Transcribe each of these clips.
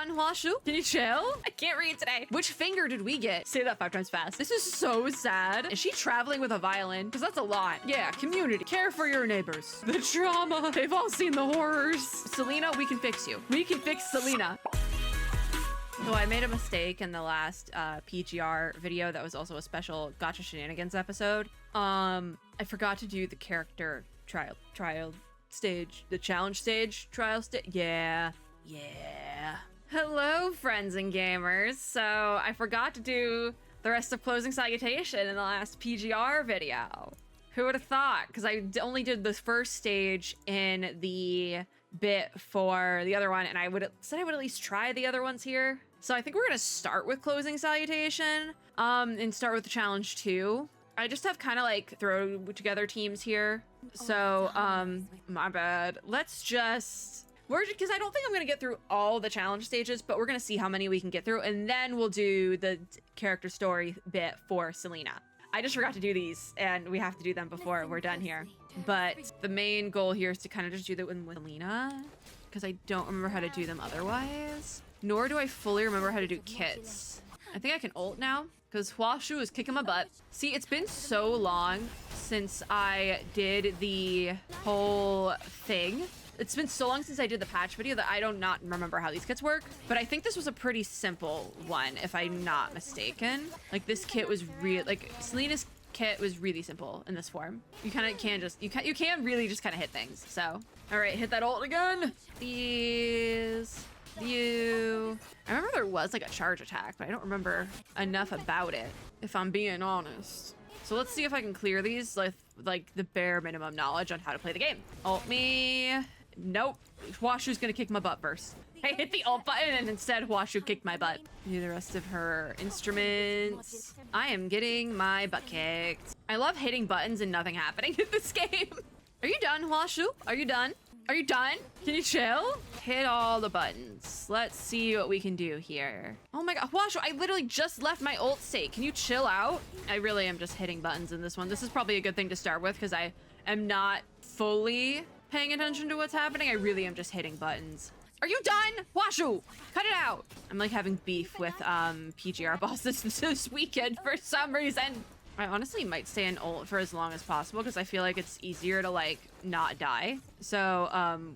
done, Huashu? Can you chill? I can't read today. Which finger did we get? Say that 5 times fast. This is so sad. Is she traveling with a violin? Because that's a lot. Yeah, community. Care for your neighbors. The trauma. They've all seen the horrors. Selena, we can fix you. We can fix Selena. So I made a mistake in the last PGR video that was also a special Gacha Shenanigans episode. I forgot to do the character trial stage, the challenge stage, trial stage. Yeah. Hello, friends and gamers. So I forgot to do the rest of Closing Salutation in the last PGR video. Who would have thought? Because I only did the first stage in the bit for the other one, and I said I would at least try the other ones here. So I think we're gonna start with Closing Salutation, and start with the challenge 2. I just have kind of like throw together teams here. So, my bad. Let's just, because I don't think I'm gonna get through all the challenge stages, but we're gonna see how many we can get through, and then we'll do the character story bit for Selena. I just forgot to do these, and we have to do them before we're done here. But the main goal here is to kind of just do that with Selena, because I don't remember how to do them otherwise. Nor do I fully remember how to do kits. I think I can ult now, because Huashu is kicking my butt. See, it's been so long since I did the whole thing. It's been so long since I did the patch video that I do not remember how these kits work. But I think this was a pretty simple one, if I'm not mistaken. Like, this kit was like, Selena's kit was really simple in this form. You kind of can just, you can really just kind of hit things. So, all right, hit that ult again. These. You. I remember there was like a charge attack, but I don't remember enough about it, if I'm being honest. So let's see if I can clear these with like the bare minimum knowledge on how to play the game. Ult me. Nope. Huashu's gonna kick my butt first. I hit the ult button and instead Huashu kicked my butt. Do the rest of her instruments. I am getting my butt kicked. I love hitting buttons and nothing happening in this game. Are you done, Huashu? Are you done? Are you done? Can you chill? Hit all the buttons. Let's see what we can do here. Oh my god, Huashu, I literally just left my ult state. Can you chill out? I really am just hitting buttons in this one. This is probably a good thing to start with because I am not fully paying attention to what's happening. I really am just hitting buttons. Are you done? Huashu, cut it out. I'm like having beef with PGR bosses this weekend for some reason. I honestly might stay in ult for as long as possible because I feel like it's easier to like not die. So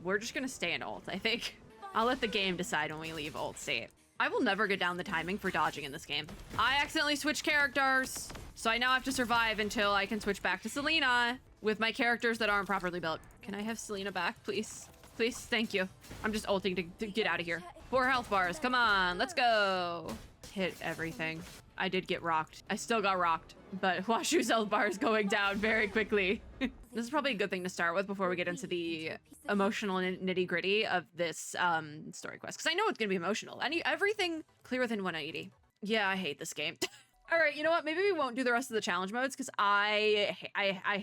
we're just gonna stay in ult, I think. I'll let the game decide when we leave ult state. I will never get down the timing for dodging in this game. I accidentally switched characters. So I now have to survive until I can switch back to Selena with my characters that aren't properly built. Can I have Selena back, please? Please, thank you. I'm just ulting to get out of here. 4 health bars, come on, let's go. Hit everything. I did get rocked. I still got rocked, but Huashu's health bar is going down very quickly. This is probably a good thing to start with before we get into the emotional nitty gritty of this story quest. Because I know it's gonna be emotional. Everything clear within 180. Yeah, I hate this game. All right, you know what? Maybe we won't do the rest of the challenge modes because I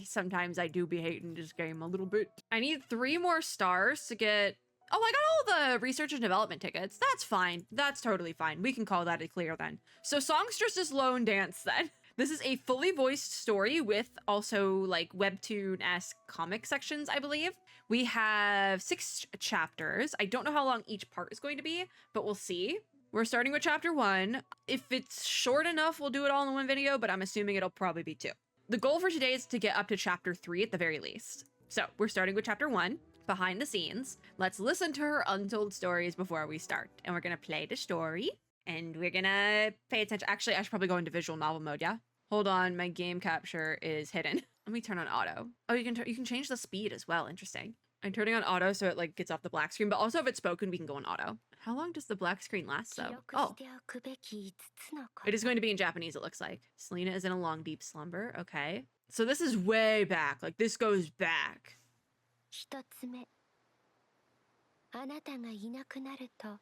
sometimes I do be hating this game a little bit. I need 3 more stars to get. Oh, I got all the research and development tickets. That's fine. That's totally fine. We can call that a clear then. So Songstress' Lone Dance then. This is a fully voiced story with also like webtoon-esque comic sections, I believe. We have 6 chapters. I don't know how long each part is going to be, but we'll see. We're starting with chapter 1. If it's short enough, we'll do it all in one video, but I'm assuming it'll probably be 2. The goal for today is to get up to chapter 3 at the very least. So we're starting with chapter 1. Behind the scenes. Let's listen to her untold stories before we start. And we're gonna play the story and we're gonna pay attention. Actually, I should probably go into visual novel mode, yeah? Hold on, my game capture is hidden. Let me turn on auto. Oh, you can change the speed as well, interesting. I'm turning on auto so it like gets off the black screen, but also if it's spoken, we can go on auto. How long does the black screen last though? Oh. It is going to be in Japanese, it looks like. Selena is in a long, deep slumber, okay. So this is way back, like this goes back. 1つ目、あなたがいなくなると、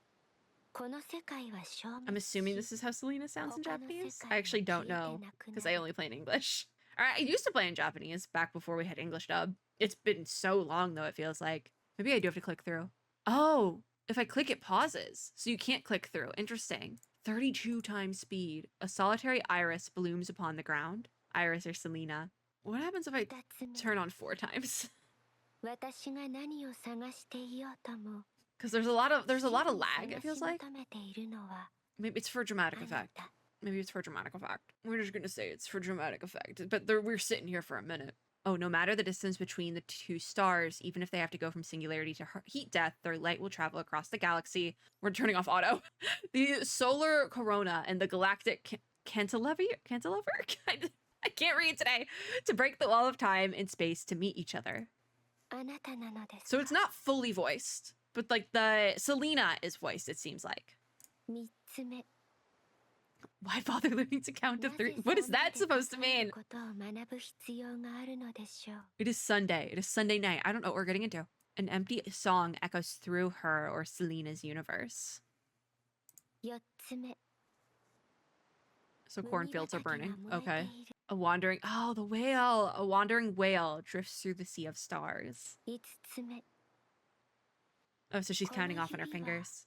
この世界は消滅し、 I'm assuming this is how Selena sounds in Japanese. I actually don't know because I only play in English. All right, I used to play in Japanese back before we had English dub. It's been so long though, it feels like. Maybe I do have to click through. Oh, if I click it pauses, so you can't click through. Interesting. 32 times speed. A solitary iris blooms upon the ground. Iris or Selena. What happens if I turn on 4 times? Because Because there's a lot of lag, it feels like. Maybe it's for dramatic effect. Maybe it's for dramatic effect. We're just gonna say it's for dramatic effect. But we're sitting here for a minute. Oh, no matter the distance between the two stars, even if they have to go from singularity to heat death, their light will travel across the galaxy. We're turning off auto. The solar corona and the galactic cantilever? I can't read today. To break the wall of time and space to meet each other. So it's not fully voiced, but like the Selena is voiced, it seems like. Why bother learning to count to 3? What is that supposed to mean? It is Sunday. It is Sunday night. I don't know what we're getting into. An empty song echoes through her or Selena's universe. So cornfields are burning. Okay. A wandering... Oh, the whale. A wandering whale drifts through the sea of stars. Oh, so she's counting off on her fingers.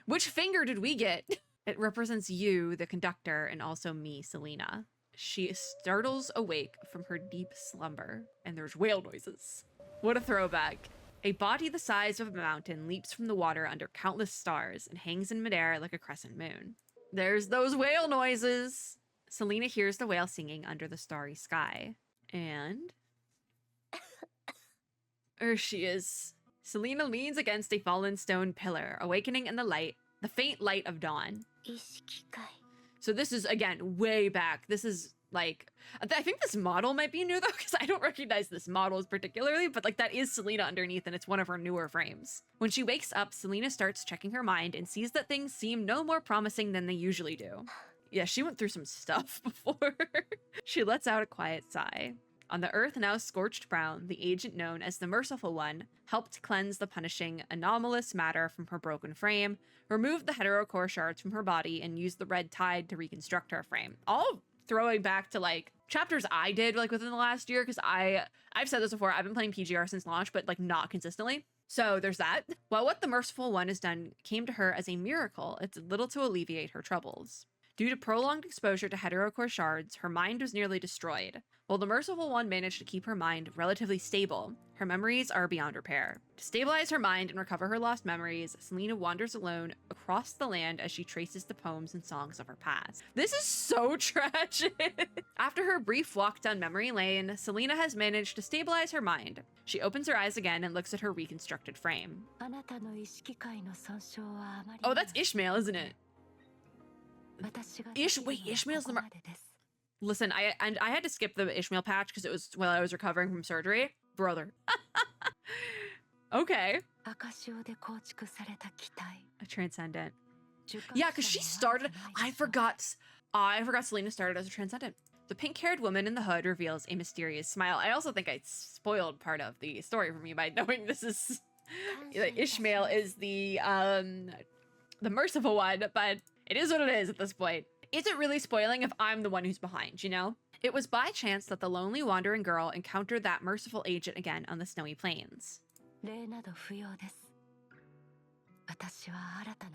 Which finger did we get? It represents you, the conductor, and also me, Selena. She startles awake from her deep slumber, and there's whale noises. What a throwback. A body the size of a mountain leaps from the water under countless stars and hangs in midair like a crescent moon. There's those whale noises. Selena hears the whale singing under the starry sky. And... there she is. Selena leans against a fallen stone pillar, awakening in the faint light of dawn. So this is, again, way back. This is, like... I think this model might be new, though, because I don't recognize this model particularly, but, like, that is Selena underneath, and it's one of her newer frames. When she wakes up, Selena starts checking her mind and sees that things seem no more promising than they usually do. Yeah, she went through some stuff before. She lets out a quiet sigh. On the earth now scorched brown, the agent known as the Merciful One helped cleanse the punishing, anomalous matter from her broken frame, removed the heterocore shards from her body, and used the red tide to reconstruct her frame. All throwing back to, like, chapters I did, like, within the last year, because I've said this before, I've been playing PGR since launch, but, like, not consistently. So there's that. While what the Merciful One has done came to her as a miracle, it did little to alleviate her troubles. Due to prolonged exposure to heterocore shards, her mind was nearly destroyed. While the Merciful One managed to keep her mind relatively stable, her memories are beyond repair. To stabilize her mind and recover her lost memories, Selena wanders alone across the land as she traces the poems and songs of her past. This is so tragic! After her brief walk down memory lane, Selena has managed to stabilize her mind. She opens her eyes again and looks at her reconstructed frame. Oh, that's Ishmael, isn't it? Wait, Ishmael's the Listen, I had to skip the Ishmael patch because it was while I was recovering from surgery. Brother. Okay. A transcendent. Yeah, because she started... I forgot Selena started as a transcendent. The pink-haired woman in the hood reveals a mysterious smile. I also think I spoiled part of the story for me by knowing this is... Ishmael is the Merciful One, but it is what it is at this point. Is it really spoiling if I'm the one who's behind, you know? It was by chance that the lonely wandering girl encountered that merciful agent again on the snowy plains.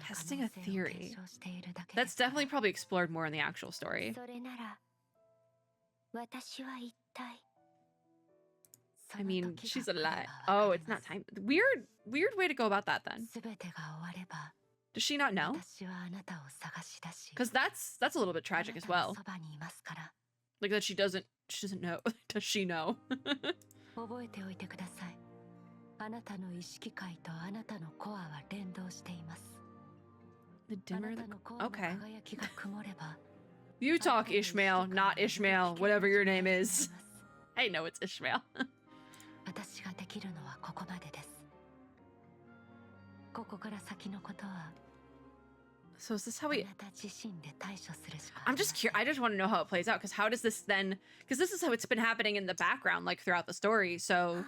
Testing a theory. That's definitely probably explored more in the actual story. I mean, she's alive. Oh, it's not time. Weird way to go about that then. Does she not know? Because that's a little bit tragic as well. Like that she doesn't know. Does she know? The dimmer the... Okay. You talk, Ishmael, not Ishmael, whatever your name is. I know it's Ishmael. So is this how we... I'm just curious. I just want to know how it plays out, because how does this then... Because this is how it's been happening in the background, like, throughout the story, so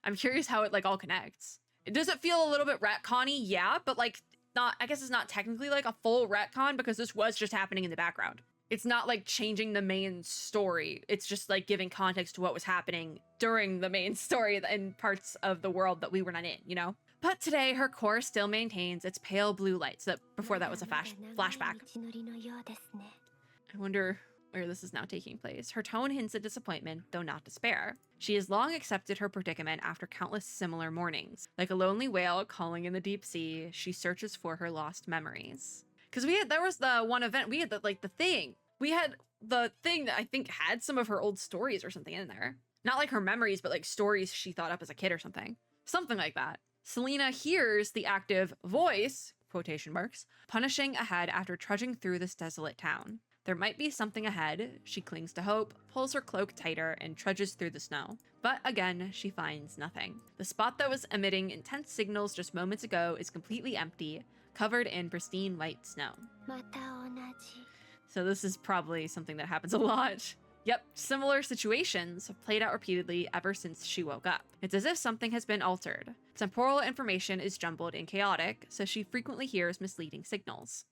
I'm curious how it, like, all connects. Does it feel a little bit retcon-y? Yeah, but, like, not... I guess it's not technically, like, a full retcon, because this was just happening in the background. It's not, like, changing the main story. It's just, like, giving context to what was happening during the main story in parts of the world that we were not in, you know? But today, her core still maintains its pale blue light, so that before that was a flashback. I wonder where this is now taking place. Her tone hints at disappointment, though not despair. She has long accepted her predicament after countless similar mornings. Like a lonely whale calling in the deep sea, she searches for her lost memories. Because there was the one event, we had the thing. We had the thing that I think had some of her old stories or something in there. Not like her memories, but like stories she thought up as a kid or something. Something like that. Selena hears the active voice, quotation marks, punishing ahead after trudging through this desolate town. There might be something ahead. She clings to hope, pulls her cloak tighter, and trudges through the snow. But again, she finds nothing. The spot that was emitting intense signals just moments ago is completely empty, covered in pristine white snow. So this is probably something that happens a lot. Yep, similar situations have played out repeatedly ever since she woke up. It's as if something has been altered. Temporal information is jumbled and chaotic, so she frequently hears misleading signals.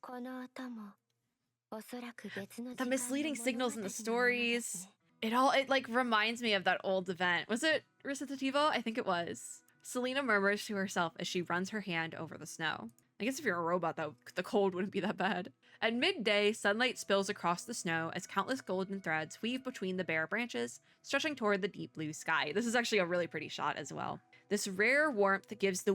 The misleading signals in the stories. It like reminds me of that old event. Was it Recitativo? I think it was. Selena murmurs to herself as she runs her hand over the snow. I guess if you're a robot, though, the cold wouldn't be that bad. At midday, sunlight spills across the snow as countless golden threads weave between the bare branches, stretching toward the deep blue sky. This is actually a really pretty shot as well. This rare warmth gives the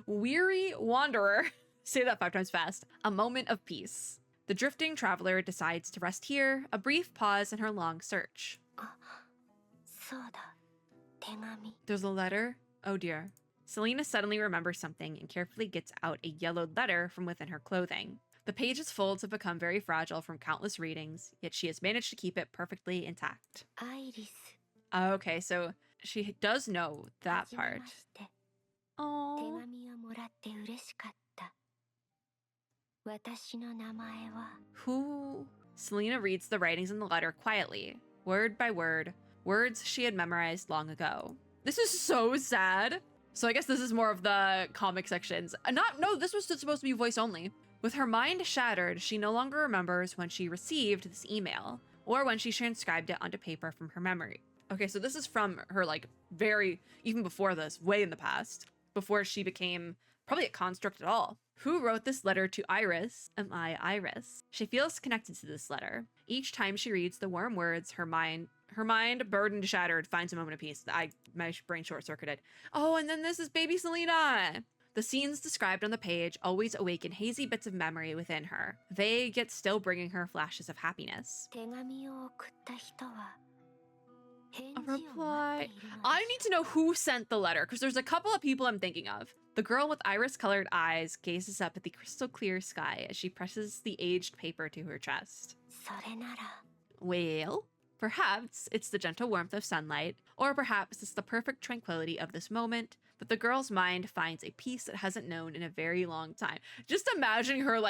weary wanderer, say that 5 times fast, a moment of peace. The drifting traveler decides to rest here, a brief pause in her long search. There's a letter? Oh dear. Selena suddenly remembers something and carefully gets out a yellowed letter from within her clothing. The page's folds have become very fragile from countless readings, yet she has managed to keep it perfectly intact. Okay, so she does know that part. Oh. Who? Selena reads the writings in the letter quietly, word by word, words she had memorized long ago. This is so sad. So I guess this is more of the comic sections. No, this was supposed to be voice only. With her mind shattered, she no longer remembers when she received this email or when she transcribed it onto paper from her memory. Okay, so this is from her even before this, way in the past, before she became probably a construct at all. Who wrote this letter to Iris? Am I Iris? She feels connected to this letter. Each time she reads the warm words, her mind, burdened, shattered, finds a moment of peace. My brain short-circuited. Oh, and then this is baby Selena. The scenes described on the page always awaken hazy bits of memory within her, vague yet still bringing her flashes of happiness. A reply. I need to know who sent the letter, because there's a couple of people I'm thinking of. The girl with iris-colored eyes gazes up at the crystal-clear sky as she presses the aged paper to her chest. Well, perhaps it's the gentle warmth of sunlight, or perhaps it's the perfect tranquility of this moment, but the girl's mind finds a peace it hasn't known in a very long time. Just imagining her,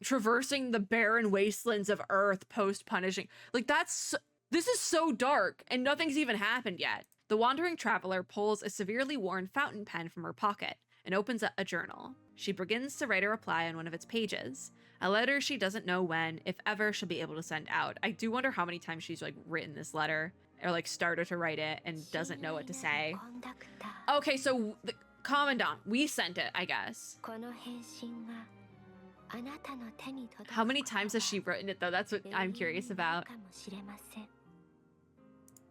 traversing the barren wastelands of Earth post-punishing. This is so dark, and nothing's even happened yet. The wandering traveler pulls a severely worn fountain pen from her pocket and opens up a journal. She begins to write a reply on one of its pages, a letter she doesn't know when, if ever, she'll be able to send out. I do wonder how many times she's written this letter or started to write it and doesn't know what to say. Okay, so the Commandant, we sent it, I guess. How many times has she written it though? That's what I'm curious about.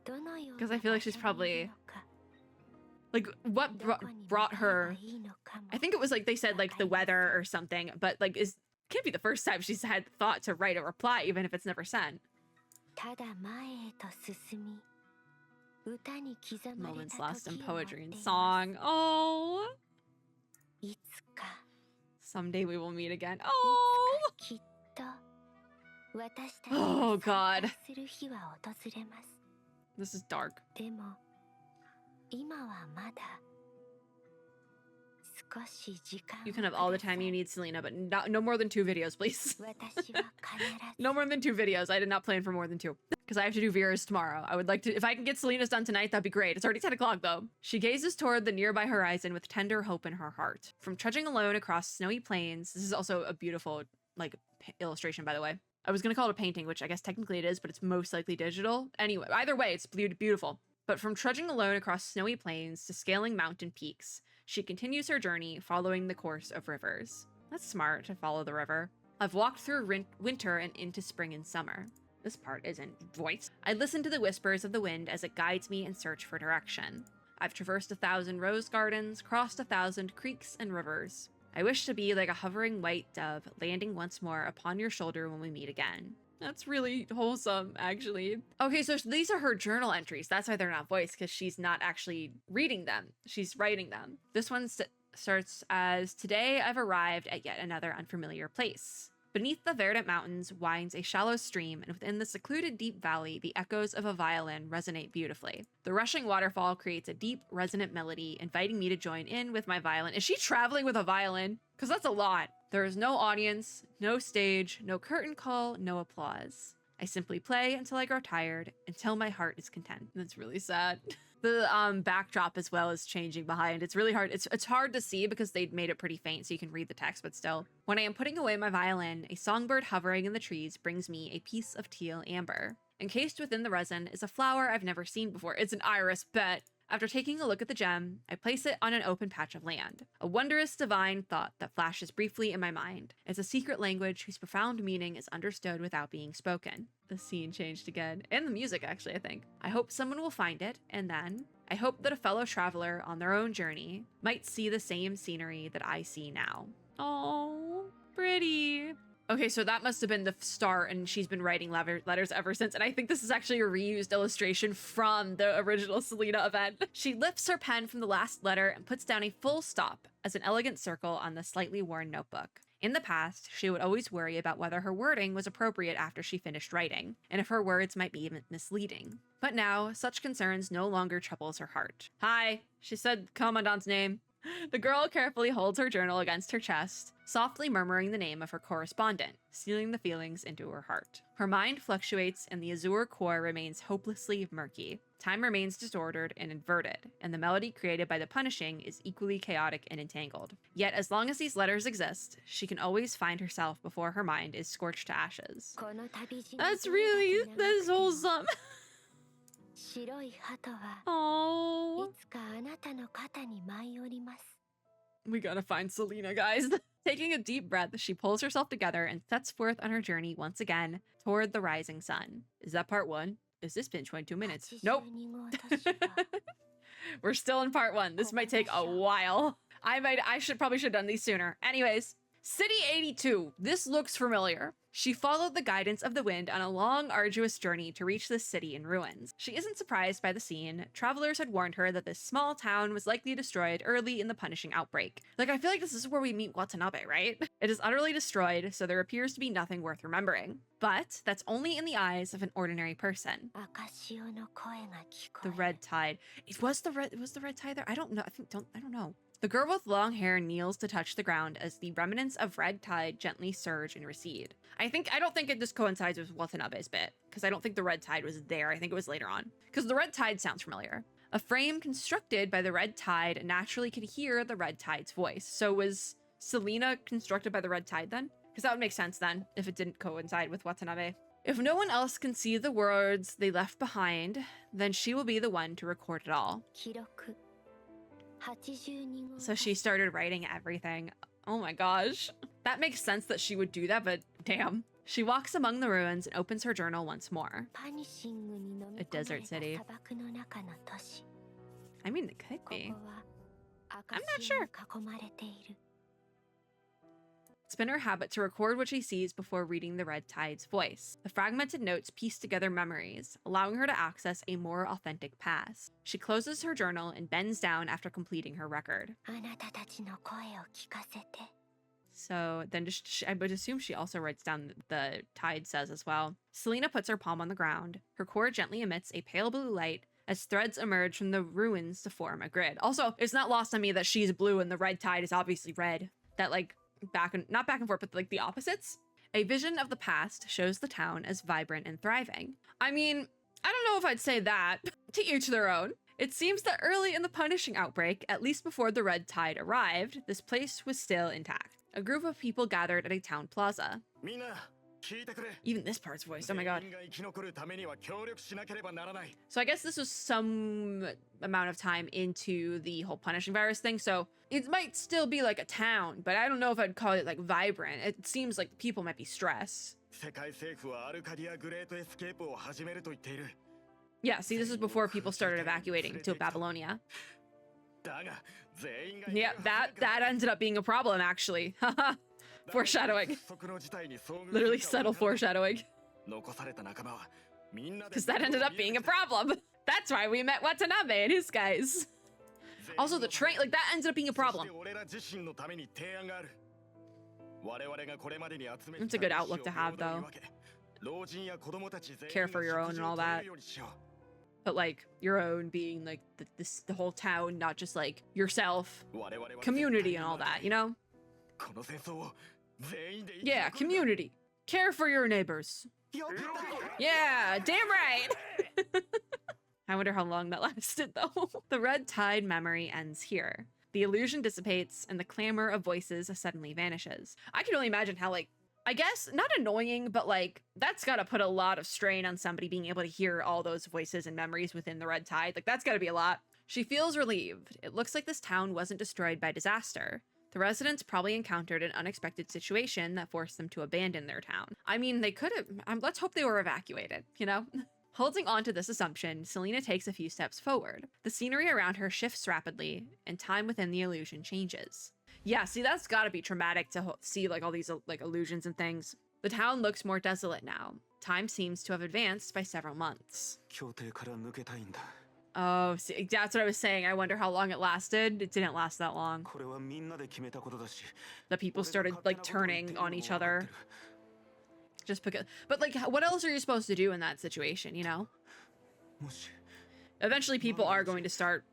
Because I feel like she's probably what brought her, I think it was they said the weather or something, but can't be the first time she's had thought to write a reply even if it's never sent. Moments lost in poetry and song. Oh, someday we will meet again. Oh, oh God, this is dark. You can have all the time you need, Selena, but no more than 2 videos, please. No more than 2 videos. I did not plan for more than 2. Because I have to do Vera's tomorrow. I would like to, if I can get Selena's done tonight, that'd be great. It's already 10 o'clock though. She gazes toward the nearby horizon with tender hope in her heart. From trudging alone across snowy plains, this is also a beautiful, illustration, by the way. I was gonna call it a painting, which I guess technically it is, but it's most likely digital. Anyway, either way, it's beautiful. But from trudging alone across snowy plains to scaling mountain peaks, she continues her journey following the course of rivers. That's smart to follow the river. I've walked through winter and into spring and summer. This part isn't voice. I listen to the whispers of the wind as it guides me in search for direction. I've traversed 1,000 rose gardens, crossed 1,000 creeks and rivers. I wish to be like a hovering white dove, landing once more upon your shoulder when we meet again. That's really wholesome, actually. Okay, so these are her journal entries. That's why they're not voiced, because she's not actually reading them. She's writing them. This one starts as, today I've arrived at yet another unfamiliar place. Beneath the verdant mountains winds a shallow stream, and within the secluded deep valley, the echoes of a violin resonate beautifully. The rushing waterfall creates a deep, resonant melody, inviting me to join in with my violin. Is she traveling with a violin? Because that's a lot. There is no audience, no stage, no curtain call, no applause. I simply play until I grow tired, until my heart is content. That's really sad. The backdrop as well is changing behind. It's really hard. It's hard to see because they'd made it pretty faint so you can read the text, but still. When I am putting away my violin, a songbird hovering in the trees brings me a piece of teal amber. Encased within the resin is a flower I've never seen before. It's an iris, bet. After taking a look at the gem, I place it on an open patch of land. A wondrous divine thought that flashes briefly in my mind. It's a secret language whose profound meaning is understood without being spoken. The scene changed again. And the music, actually, I think. I hope someone will find it, and then I hope that a fellow traveler on their own journey might see the same scenery that I see now. Oh, pretty. Okay, so that must have been the start, and she's been writing letters ever since, and I think this is actually a reused illustration from the original SELENA event. She lifts her pen from the last letter and puts down a full stop as an elegant circle on the slightly worn notebook. In the past, she would always worry about whether her wording was appropriate after she finished writing, and if her words might be misleading. But now, such concerns no longer troubles her heart. Hi, she said Commandant's name. The girl carefully holds her journal against her chest, softly murmuring the name of her correspondent, sealing the feelings into her heart. Her mind fluctuates and the azure core remains hopelessly murky. Time remains disordered and inverted, and the melody created by the punishing is equally chaotic and entangled. Yet as long as these letters exist, she can always find herself before her mind is scorched to ashes. That's wholesome. Oh. We gotta find SELENA, guys. Taking a deep breath, she pulls herself together and sets forth on her journey once again toward the rising sun. Is that part one? Is this been 22 minutes? Nope. We're still in part one. This might take a while. I probably should have done these sooner. Anyways, City 82. This looks familiar. She followed the guidance of the wind on a long, arduous journey to reach this city in ruins. She isn't surprised by the scene. Travelers had warned her that this small town was likely destroyed early in the punishing outbreak. Like, I feel like this is where we meet Watanabe, right? It is utterly destroyed, so there appears to be nothing worth remembering. But that's only in the eyes of an ordinary person. The red tide. Was the red tide there? I don't know. I don't know. The girl with long hair kneels to touch the ground as the remnants of red tide gently surge and recede. I don't think it just coincides with Watanabe's bit, because I don't think the red tide was there. I think it was later on. Because the red tide sounds familiar. A frame constructed by the red tide naturally could hear the red tide's voice. So was SELENA constructed by the red tide then? Because that would make sense then, if it didn't coincide with Watanabe. If no one else can see the words they left behind, then she will be the one to record it all. So she started writing everything. Oh my gosh. That makes sense that she would do that, but damn. She walks among the ruins and opens her journal once more. A desert city. I mean, it could be. I'm not sure. It's been her habit to record what she sees before reading the red tide's voice. The fragmented notes piece together memories, allowing her to access a more authentic past. She closes her journal and bends down after completing her record. So then I would assume she also writes down the tide says as well. SELENA puts her palm on the ground. Her core gently emits a pale blue light as threads emerge from the ruins to form a grid. Also, it's not lost on me that she's blue and the red tide is obviously red. That not back and forth, but like the opposites. A vision of the past shows the town as vibrant and thriving. I mean, I don't know if I'd say that. To each their own. It seems that early in the punishing outbreak, at least before the red tide arrived, this place was still intact. A group of people gathered at a town plaza. Even this part's voiced, oh my god. So I guess this was some amount of time into the whole punishing virus thing, so it might still be like a town, but I don't know if I'd call it like vibrant. It seems like people might be stressed. Yeah, see, this is before people started evacuating to Babylonia. Yeah, that ended up being a problem, actually. Foreshadowing. Literally subtle foreshadowing. Because that ended up being a problem. That's why we met Watanabe and his guys. Also, the train, like, that ended up being a problem. It's a good outlook to have, though. Care for your own and all that. But, like, your own being, like, the whole town, not just, like, yourself. Community and all that, you know? Yeah, community. Care for your neighbors. Yeah, damn right! I wonder how long that lasted, though. The red tide memory ends here. The illusion dissipates, and the clamor of voices suddenly vanishes. I can only imagine how, like, I guess, not annoying, but, like, that's gotta put a lot of strain on somebody being able to hear all those voices and memories within the red tide. Like, that's gotta be a lot. She feels relieved. It looks like this town wasn't destroyed by disaster. The residents probably encountered an unexpected situation that forced them to abandon their town. I mean, they could have, let's hope they were evacuated, you know? Holding on to this assumption, Selena takes a few steps forward. The scenery around her shifts rapidly, and time within the illusion changes. Yeah, see, that's gotta be traumatic to see, like, all these, like, illusions and things. The town looks more desolate now. Time seems to have advanced by several months. Oh, see, that's what I was saying. I wonder how long it lasted. It didn't last that long. The people started, like, turning on each other. Just because, but, like, what else are you supposed to do in that situation, you know? Eventually people are going to start,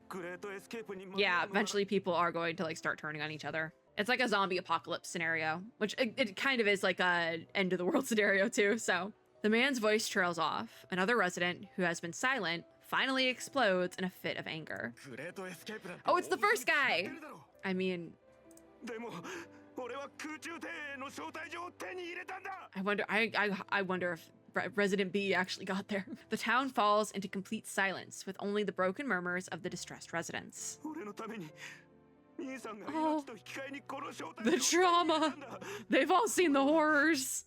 yeah, eventually people are going to, like, start turning on each other. It's like a zombie apocalypse scenario, which it kind of is like a end of the world scenario too, so. The man's voice trails off. Another resident, who has been silent, finally explodes in a fit of anger. Oh, it's the first guy! I mean... I wonder if Resident B actually got there. The town falls into complete silence, with only the broken murmurs of the distressed residents. Oh, the trauma! They've all seen the horrors!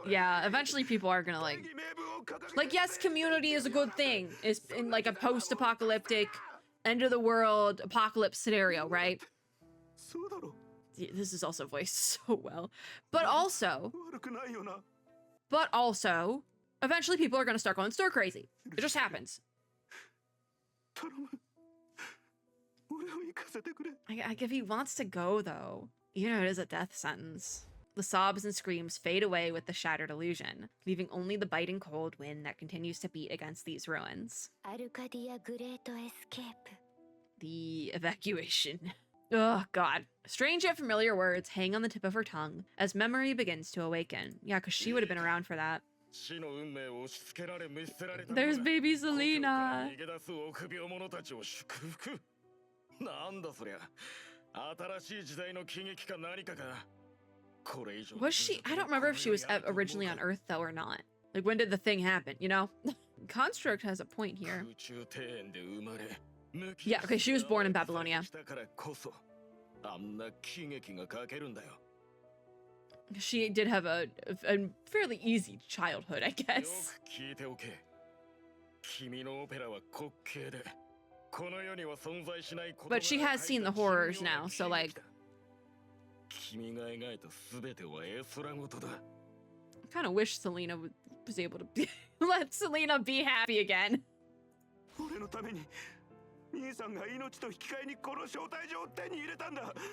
Yeah, eventually people are gonna, like, yes, community is a good thing. It's in, like, a post-apocalyptic, end-of-the-world apocalypse scenario, right? This is also voiced so well. But also, eventually people are gonna start going stir crazy. It just happens. If he wants to go, though, you know, it is a death sentence. The sobs and screams fade away with the shattered illusion, leaving only the biting cold wind that continues to beat against these ruins. The evacuation. Oh, God. Strange yet familiar words hang on the tip of her tongue as memory begins to awaken. Yeah, because she would have been around for that. There's baby Selena. Was she? I don't remember if she was originally on Earth, though, or not. Like, when did the thing happen, you know? Construct has a point here. Yeah, okay, she was born in Babylonia. She did have a fairly easy childhood, I guess. But she has seen the horrors now, so, like... I kind of wish Selena was able to let Selena be happy again.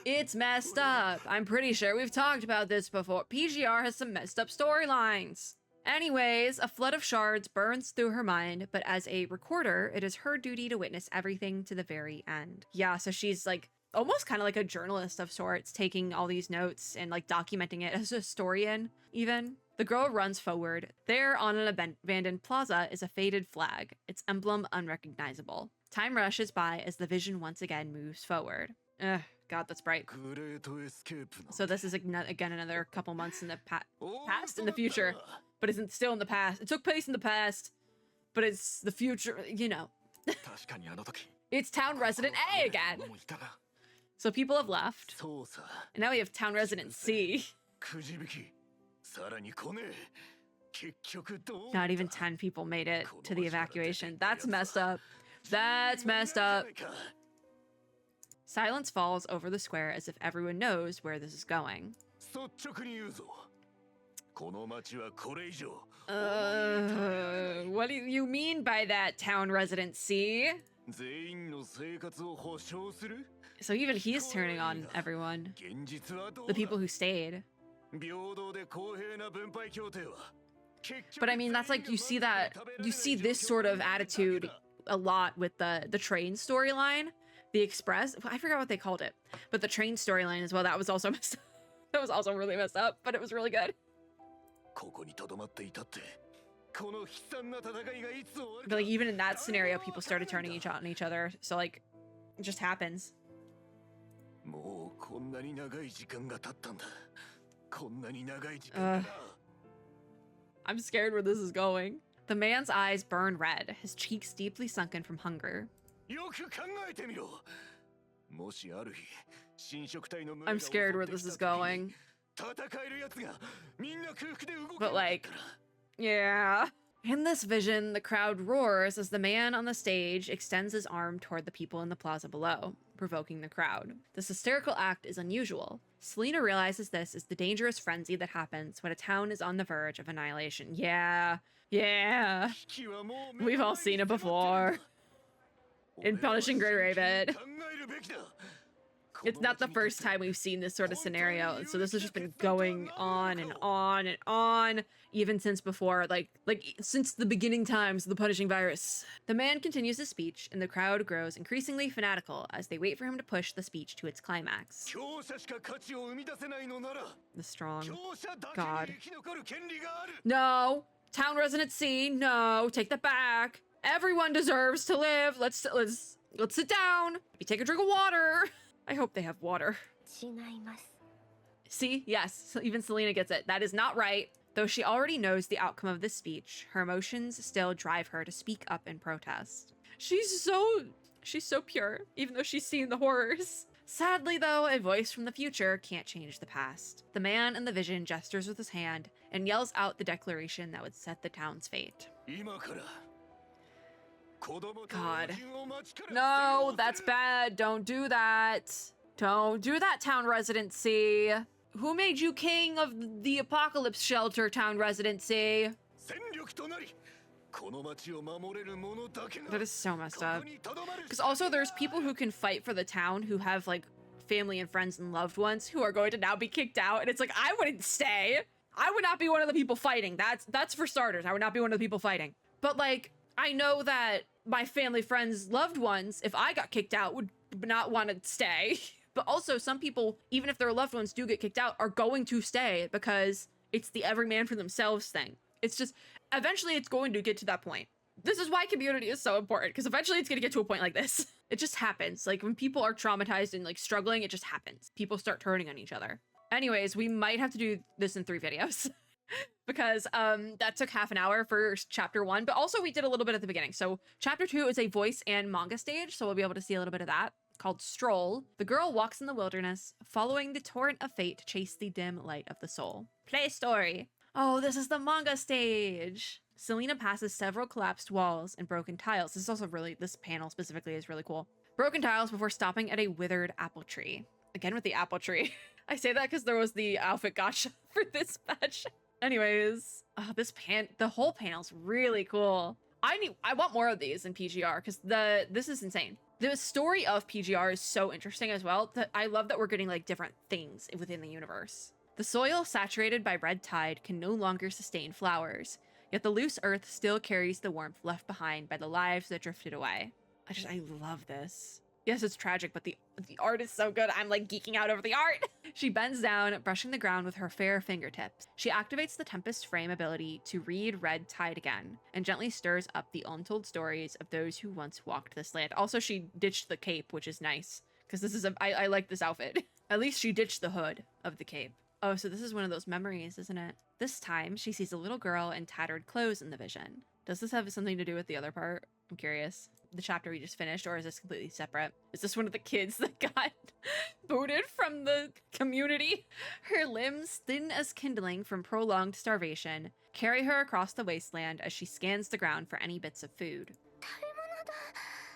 It's messed up. I'm pretty sure we've talked about this before. PGR has some messed up storylines. Anyways, a flood of shards burns through her mind, but as a recorder, it is her duty to witness everything to the very end. Yeah, so she's like almost kind of like a journalist of sorts, taking all these notes and like documenting it as a historian, even. The girl runs forward. There on an abandoned plaza is a faded flag, its emblem unrecognizable. Time rushes by as the vision once again moves forward. Ugh, God, that's bright. So this is again another couple months in the past, in the future, but isn't still in the past. It took place in the past, but it's the future, you know. It's town resident A again. So people have left. And now we have town resident C. Not even 10 people made it to the evacuation. That's messed up. That's messed up. Silence falls over the square as if everyone knows where this is going. What do you mean by that, town resident C? So even he's turning on everyone. The people who stayed. But I mean, that's like, you see this sort of attitude a lot with the train storyline, the express. I forgot what they called it, but the train storyline as well. That was also messed up. That was also really messed up, but it was really good. But like, even in that scenario, people started turning on each other. So like, it just happens. I'm scared where this is going. The man's eyes burn red, his cheeks deeply sunken from hunger. I'm scared where this is going. But like, yeah. In this vision, the crowd roars as the man on the stage extends his arm toward the people in the plaza below, provoking the crowd. This hysterical act is unusual. Selena realizes this is the dangerous frenzy that happens when a town is on the verge of annihilation. Yeah. We've all seen it before. In Punishing Gray Raven. It's not the first time we've seen this sort of scenario, so this has just been going on and on and on, even since before, like since the beginning times of the Punishing Virus. The man continues his speech, and the crowd grows increasingly fanatical as they wait for him to push the speech to its climax. The strong God. No! Town resident C, no, take that back. Everyone deserves to live. Let's sit down. Maybe take a drink of water. I hope they have water. See? Yes, so even Selena gets it. That is not right. Though she already knows the outcome of this speech, her emotions still drive her to speak up in protest. She's so pure, even though she's seen the horrors. Sadly, though, a voice from the future can't change the past. The man in the vision gestures with his hand and yells out the declaration that would set the town's fate. God. No, that's bad. Don't do that. Don't do that, town residency. Who made you king of the apocalypse shelter, town residency? That is so messed up. Because also there's people who can fight for the town who have like family and friends and loved ones who are going to now be kicked out. And it's like, I wouldn't stay. I would not be one of the people fighting. That's for starters. I would not be one of the people fighting. But like, I know that my family, friends, loved ones, if I got kicked out, would not want to stay. But also some people, even if their loved ones do get kicked out, are going to stay because it's the every man for themselves thing. It's just, eventually it's going to get to that point. This is why community is so important, because eventually it's going to get to a point like this. It just happens. Like when people are traumatized and like struggling, it just happens. People start turning on each other. Anyways, we might have to do this in 3 videos. Because that took half an hour for chapter 1, but also we did a little bit at the beginning. So chapter 2 is a voice and manga stage, so we'll be able to see a little bit of that, called Stroll. The girl walks in the wilderness, following the torrent of fate to chase the dim light of the soul. Play story. Oh, this is the manga stage. Selena passes several collapsed walls and broken tiles. This is also this panel specifically is really cool. Broken tiles before stopping at a withered apple tree. Again with the apple tree. I say that because there was the outfit gacha for this batch. Anyways, the whole panel's really cool. I want more of these in PGR because this is insane. The story of PGR is so interesting as well that I love that we're getting like different things within the universe. The soil saturated by red tide can no longer sustain flowers, yet the loose earth still carries the warmth left behind by the lives that drifted away. I love this. Yes, it's tragic, but the art is so good. I'm like geeking out over the art. She bends down, brushing the ground with her fair fingertips. She activates the Tempest Frame ability to read red tide again, and gently stirs up the untold stories of those who once walked this land. Also, she ditched the cape, which is nice, because this is I like this outfit. At least she ditched the hood of the cape. Oh, so this is one of those memories, isn't it? This time, she sees a little girl in tattered clothes in the vision. Does this have something to do with the other part? I'm curious. The chapter we just finished, or is this completely separate? Is this one of the kids that got booted from the community. Her limbs, thin as kindling from prolonged starvation, carry her across the wasteland as she scans the ground for any bits of food.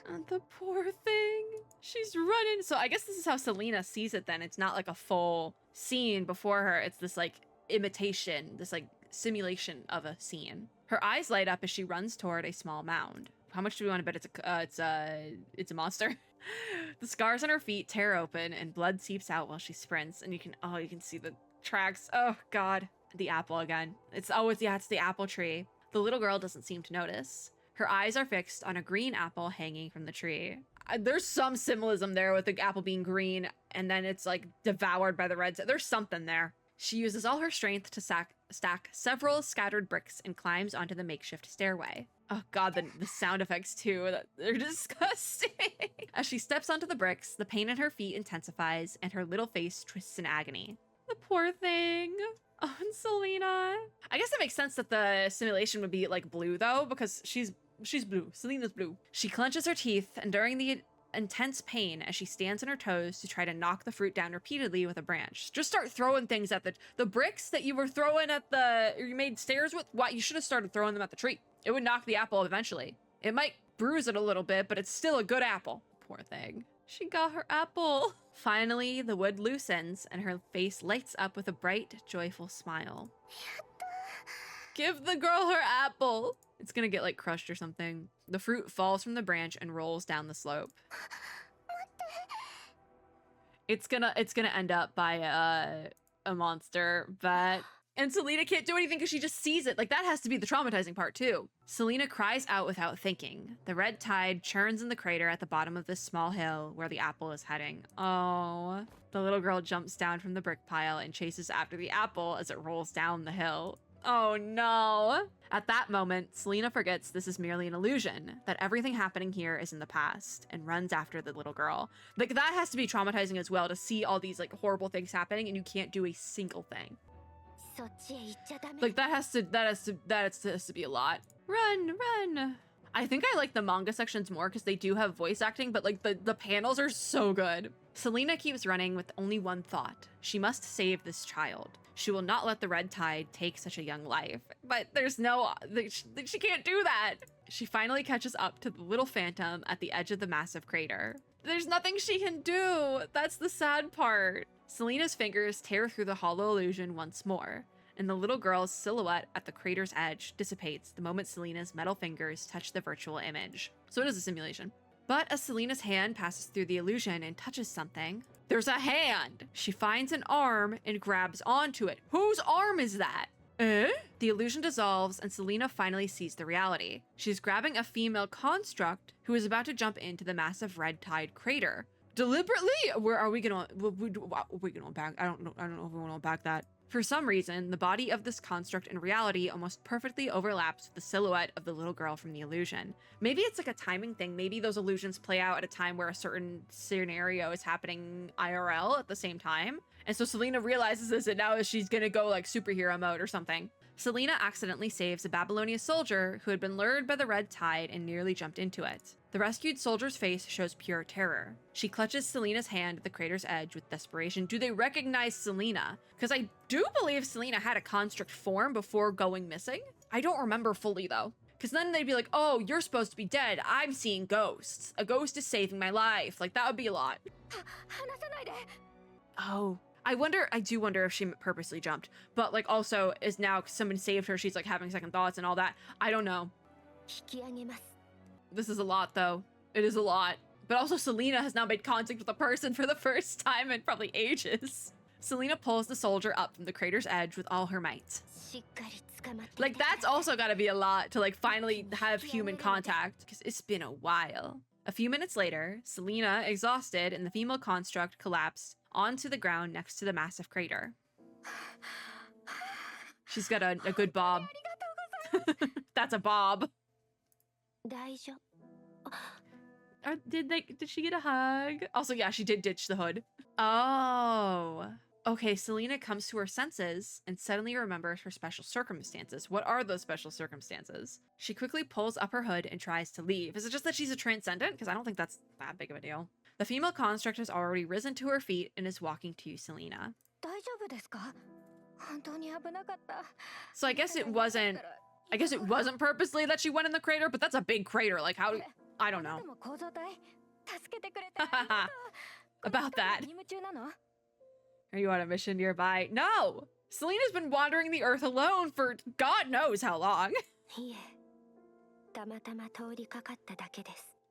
And the poor thing. She's running. So I guess this is how Selena sees it then. It's not like a full scene before her. It's this like imitation, this like simulation of a scene. Her eyes light up as she runs toward a small mound. How much do we want to bet it's a monster? The scars on her feet tear open and blood seeps out while she sprints. And you can see the tracks. Oh God, the apple again. It's the apple tree. The little girl doesn't seem to notice. Her eyes are fixed on a green apple hanging from the tree. There's some symbolism there with the apple being green and then it's like devoured by the reds. There's something there. She uses all her strength to stack several scattered bricks and climbs onto the makeshift stairway. Oh God, the sound effects too, they're disgusting. As she steps onto the bricks, the pain in her feet intensifies and her little face twists in agony. The poor thing. Oh, and Selena. I guess it makes sense that the simulation would be like blue though, because she's blue. Selena's blue. She clenches her teeth, and during the intense pain as she stands on her toes to try to knock the fruit down repeatedly with a branch. Just start throwing things at the bricks that you were throwing at you made stairs with. What, you should have started throwing them at the tree. It would knock the apple eventually. It might bruise it a little bit, but it's still a good apple. Poor thing. She got her apple. Finally, the wood loosens and her face lights up with a bright, joyful smile. Give the girl her apple. It's gonna get like crushed or something. The fruit falls from the branch and rolls down the slope. It's gonna end up by a monster, but and Selena can't do anything because she just sees it. Like that has to be the traumatizing part too. Selena cries out without thinking. The red tide churns in the crater at the bottom of this small hill where the apple is heading. Oh, the little girl jumps down from the brick pile and chases after the apple as it rolls down the hill. Oh no. At that moment, Selena forgets this is merely an illusion, that everything happening here is in the past, and runs after the little girl. Like that has to be traumatizing as well, to see all these like horrible things happening and you can't do a single thing. Like that has to be a lot. Run. I think I like the manga sections more because they do have voice acting, but like the panels are so good. Selena keeps running with only one thought. She must save this child. She will not let the red tide take such a young life. But there's no, she can't do that. She finally catches up to the little phantom at the edge of the massive crater. There's nothing she can do. That's the sad part. Selena's fingers tear through the hollow illusion once more, and the little girl's silhouette at the crater's edge dissipates the moment Selena's metal fingers touch the virtual image. So it is a simulation. But as Selena's hand passes through the illusion and touches something, there's a hand! She finds an arm and grabs onto it. Whose arm is that? The illusion dissolves and Selena finally sees the reality. She's grabbing a female construct who is about to jump into the massive red tide crater. Deliberately? Where are we gonna unpack? I don't know if we want to unpack that. For some reason, the body of this construct in reality almost perfectly overlaps with the silhouette of the little girl from the illusion. Maybe it's like a timing thing. Maybe those illusions play out at a time where a certain scenario is happening IRL at the same time. And so Selena realizes this and now she's gonna go like superhero mode or something. Selena accidentally saves a Babylonian soldier who had been lured by the red tide and nearly jumped into it. The rescued soldier's face shows pure terror. She clutches Selena's hand at the crater's edge with desperation. Do they recognize Selena? Because I do believe Selena had a construct form before going missing. I don't remember fully though. Because then they'd be like, oh, you're supposed to be dead. I'm seeing ghosts. A ghost is saving my life. Like that would be a lot. Oh. I do wonder if she purposely jumped, but like also is now someone saved her. She's like having second thoughts and all that. I don't know. This is a lot though. It is a lot. But also Selena has now made contact with a person for the first time in probably ages. Selena pulls the soldier up from the crater's edge with all her might. Like that's also gotta be a lot to like finally have human contact because it's been a while. A few minutes later, Selena, exhausted, and the female construct collapsed onto the ground next to the massive crater. She's got a good bob. That's a bob. Did she get a hug? Also, yeah, she did ditch the hood. Oh. Okay, Selena comes to her senses and suddenly remembers her special circumstances. What are those special circumstances? She quickly pulls up her hood and tries to leave. Is it just that she's a transcendent? Because I don't think that's that big of a deal. The female construct has already risen to her feet and is walking to Selena. So I guess it wasn't purposely that she went in the crater, but that's a big crater. Like, how do I don't know. About that. Are you on a mission nearby? No! Selena's been wandering the earth alone for God knows how long.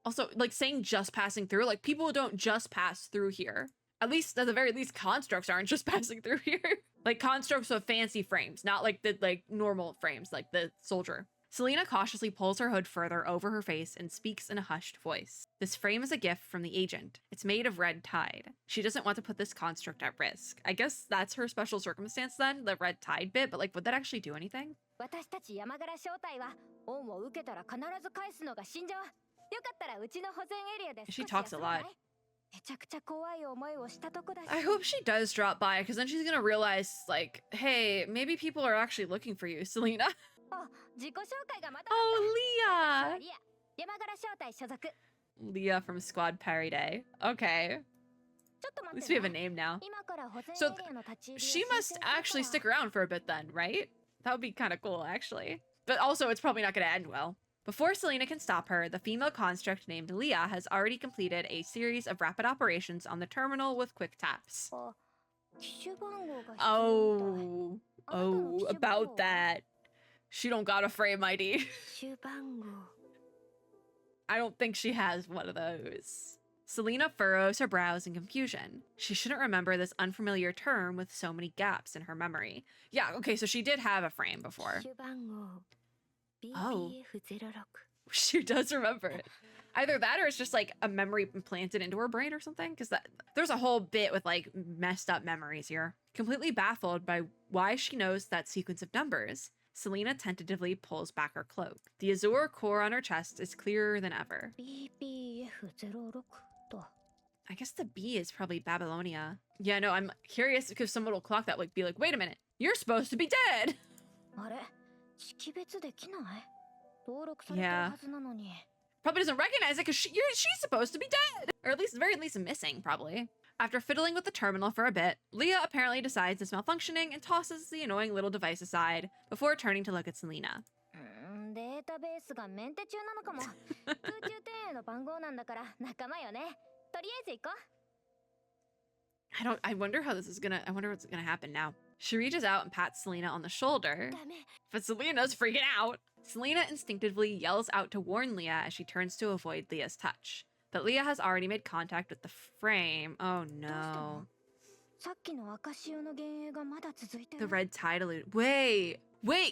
Also, like, saying just passing through, like, people don't just pass through here. At least, at the very least, constructs aren't just passing through here. Like, constructs with fancy frames, not like the, like, normal frames, like the soldier. Selena cautiously pulls her hood further over her face and speaks in a hushed voice. This frame is a gift from the agent. It's made of red tide. She doesn't want to put this construct at risk. I guess that's her special circumstance then, the red tide bit, but like, would that actually do anything? She talks a lot. I hope she does drop by, because then she's gonna realize, like, hey, maybe people are actually looking for you, Selena. Oh, Leah! Leah from Squad Parry Day. Okay. At least we have a name now. So she must actually stick around for a bit then, right? That would be kind of cool, actually. But also, it's probably not going to end well. Before Selena can stop her, the female construct named Leah has already completed a series of rapid operations on the terminal with quick taps. Oh, about that. She don't got a frame ID. I don't think she has one of those. Selena furrows her brows in confusion. She shouldn't remember this unfamiliar term with so many gaps in her memory. Yeah, okay, so she did have a frame before. Oh. She does remember it. Either that or it's just like a memory implanted into her brain or something, because there's a whole bit with like messed up memories here. Completely baffled by why she knows that sequence of numbers, Selena tentatively pulls back her cloak. The azure core on her chest is clearer than ever. I guess the B is probably Babylonia. Yeah, no, I'm curious because someone will clock that, like, be like, wait a minute, you're supposed to be dead! Yeah. Probably doesn't recognize it because she's supposed to be dead! Or at least, very least missing, probably. After fiddling with the terminal for a bit, Leah apparently decides it's malfunctioning and tosses the annoying little device aside before turning to look at Selena. I wonder what's gonna happen now. She reaches out and pats Selena on the shoulder, but Selena's freaking out. Selena instinctively yells out to warn Leah as she turns to avoid Leah's touch. But Leah has already made contact with the frame. Oh no. The red tide illusion. Wait,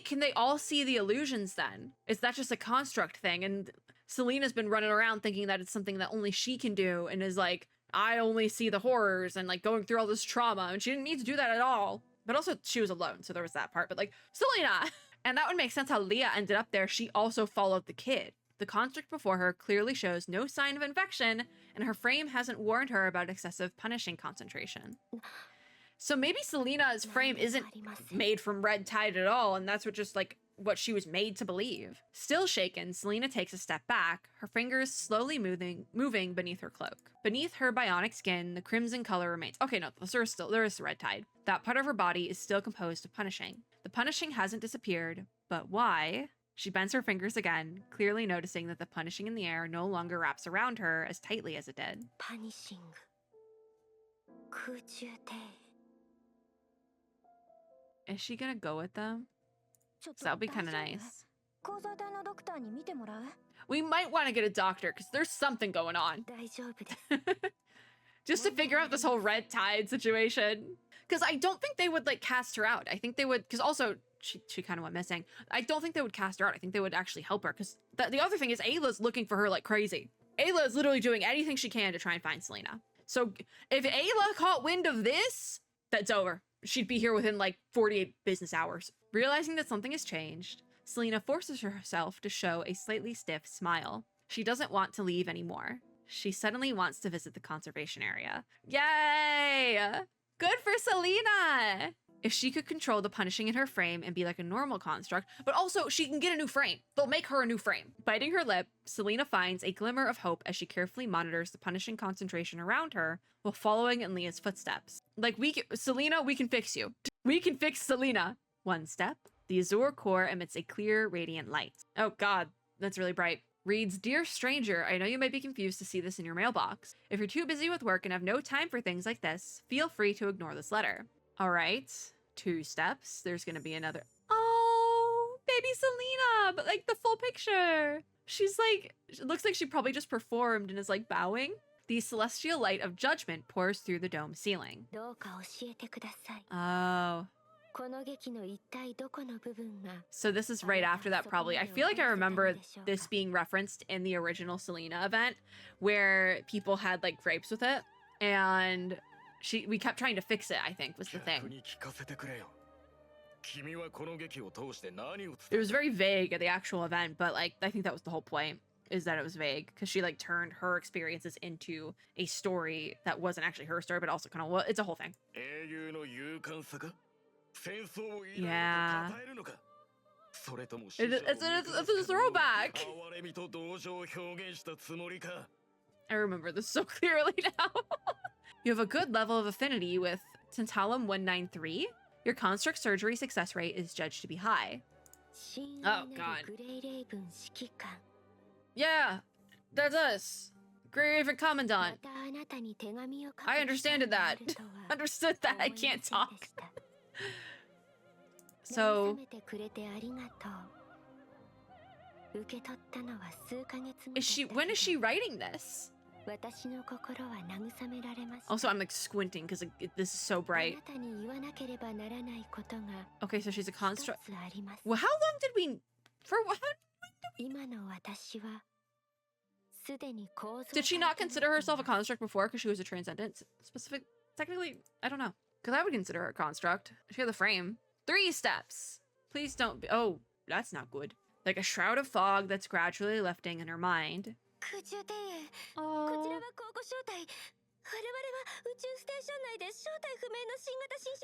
can they all see the illusions then? Is that just a construct thing? And Selena's been running around thinking that it's something that only she can do and is like, I only see the horrors and like going through all this trauma, and she didn't need to do that at all. But also she was alone, so there was that part. But like, Selena! And that would make sense how Leah ended up there. She also followed the kid. The construct before her clearly shows no sign of infection, and her frame hasn't warned her about excessive punishing concentration. So maybe Selena's frame isn't made from red tide at all, and that's what she was made to believe. Still shaken, Selena takes a step back, her fingers slowly moving beneath her cloak. Beneath her bionic skin, the crimson color remains. Okay, no, there is red tide. That part of her body is still composed of punishing. The punishing hasn't disappeared, but why? She bends her fingers again, clearly noticing that the punishing in the air no longer wraps around her as tightly as it did. Punishing. Is she gonna go with them? So that would be kind of nice. We might want to get a doctor, because there's something going on. Just to figure out this whole red tide situation. Because I don't think they would, like, cast her out. I think they would, because also, she kind of went missing. I don't think they would cast her out. I think they would actually help her, because the other thing is Ayla's looking for her like crazy. Ayla is literally doing anything she can to try and find Selena. So if Ayla caught wind of this, that's over. She'd be here within like 48 business hours. Realizing that something has changed, Selena forces herself to show a slightly stiff smile. She doesn't want to leave anymore. She suddenly wants to visit the conservation area. Yay! Good for Selena! If she could control the punishing in her frame and be like a normal construct, but also she can get a new frame. They'll make her a new frame. Biting her lip, Selena finds a glimmer of hope as she carefully monitors the punishing concentration around her while following in Leah's footsteps. Like, Selena, we can fix you. We can fix Selena. One step, the azure core emits a clear, radiant light. Oh God, that's really bright. Reads, Dear Stranger, I know you might be confused to see this in your mailbox. If you're too busy with work and have no time for things like this, feel free to ignore this letter. All right, 2 steps. There's gonna be another. Oh, baby Selena, but like the full picture. She's like, it looks like she probably just performed and is like bowing. The celestial light of judgment pours through the dome ceiling. Oh. So this is right after that probably. I feel like I remember this being referenced in the original Selena event where people had like grapes with it and we kept trying to fix it, I think, was the thing. It was very vague at the actual event, but like I think that was the whole point, is that it was vague because she like turned her experiences into a story that wasn't actually her story, but also kind of, well, it's a whole thing. Yeah. It's a throwback. I remember this so clearly now. You have a good level of affinity with Tantalum 193. Your construct surgery success rate is judged to be high. Oh God. Yeah, that's us. Grey Raven Commandant. I understood that. Understood that. I can't talk. So, when is she writing this? Also, I'm like squinting because this is so bright. Okay, so she's a construct. Well, how long did we... Did she not consider herself a construct before because she was a transcendent? Technically, I don't know. Because I would consider her a construct. She had the frame. 3 steps. Please don't be... Oh, that's not good. Like a shroud of fog that's gradually lifting in her mind. Oh.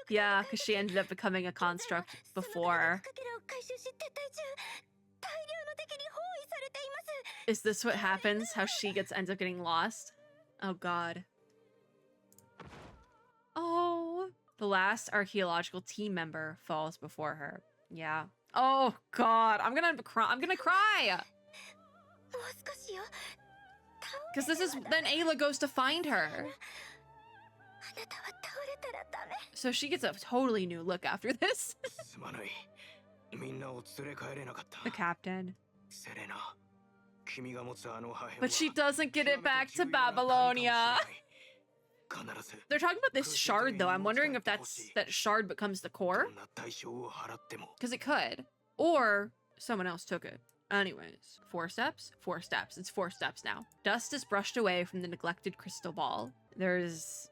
Yeah, because she ended up becoming a construct before. Is this what happens? How she ends up getting lost? Oh God. Oh. The last archaeological team member falls before her. Yeah. Oh God. I'm gonna cry. Because this is... Then Ayla goes to find her. So she gets a totally new look after this. The captain. But she doesn't get it back to Babylonia. They're talking about this shard though. I'm wondering if that shard becomes the core. Because it could. Or someone else took it. Anyways, 4 steps? 4 steps. It's 4 steps now. Dust is brushed away from the neglected crystal ball. There's